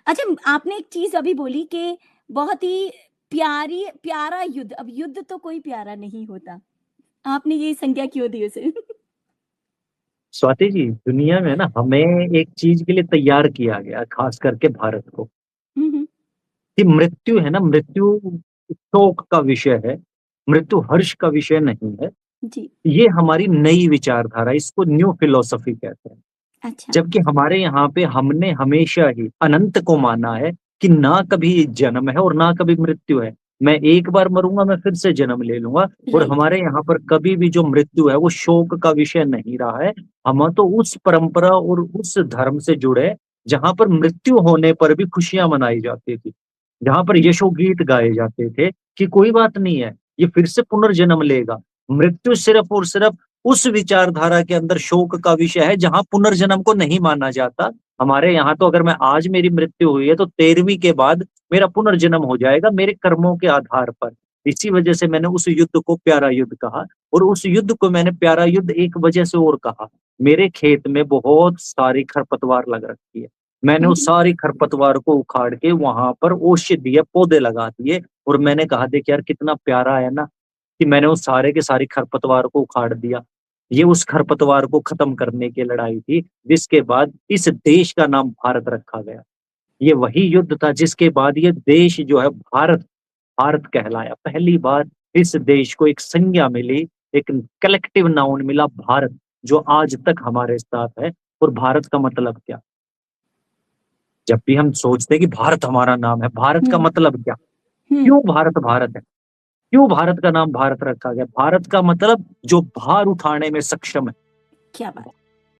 अच्छा, आपने एक चीज़ अभी बोली कि बहुत ही प्यारा युद्ध, अब युद्ध तो कोई प्यारा नहीं होता। आपने ये संज्ञा क्यों दी उसे? स्वाति जी, दुनिया में ना हमें एक चीज के लिए तैयार किया गया, खास करके भारत को, हुँ, हुँ। कि मृत्यु है ना, मृत्यु शोक का विषय है, मृत्यु हर्ष का विषय नहीं है। जी, ये हमारी नई विचारधारा, इसको न्यू फिलोसफी कहते हैं। अच्छा। जबकि हमारे यहाँ पे हमने हमेशा ही अनंत को माना है, कि ना कभी जन्म है और ना कभी मृत्यु है। मैं एक बार मरूंगा, मैं फिर से जन्म ले लूंगा। और राइट। हमारे यहाँ पर कभी भी जो मृत्यु है वो शोक का विषय नहीं रहा है। हम तो उस परंपरा और उस धर्म से जुड़े जहां पर मृत्यु होने पर भी खुशियां मनाई जाती थी, जहां पर हुँ, यशो गीत गाए जाते थे कि कोई बात नहीं है, ये फिर से पुनर्जन्म लेगा। मृत्यु सिर्फ और सिर्फ उस विचारधारा के अंदर शोक का विषय है जहां पुनर्जन्म को नहीं माना जाता। हमारे यहाँ तो अगर मैं आज मेरी मृत्यु हुई है तो 13वीं के बाद मेरा पुनर्जन्म हो जाएगा मेरे कर्मों के आधार पर। इसी वजह से मैंने उस युद्ध को प्यारा युद्ध कहा। और उस युद्ध को मैंने प्यारा युद्ध एक वजह से और कहा, मेरे खेत में बहुत सारी खरपतवार लग रखी है। मैंने हुँ, उस हुँ। सारी खरपतवार को उखाड़ के वहां पर औषधीय पौधे लगा दिए। और मैंने कहा, देख यार कितना प्यारा है ना, कि मैंने उस सारे के सारी खरपतवार को उखाड़ दिया। ये उस खरपतवार को खत्म करने की लड़ाई थी, जिसके बाद इस देश का नाम भारत रखा गया। ये वही युद्ध था जिसके बाद ये देश जो है भारत, भारत कहलाया। पहली बार इस देश को एक संज्ञा मिली, एक कलेक्टिव नाउन मिला भारत, जो आज तक हमारे साथ है। और भारत का मतलब क्या, जब भी हम सोचते हैं कि भारत हमारा नाम है, भारत का हुँ, मतलब क्या, हुँ। क्यों भारत भारत है, क्यों भारत का नाम भारत रखा गया? भारत का मतलब जो भार उठाने में सक्षम है। क्या बात!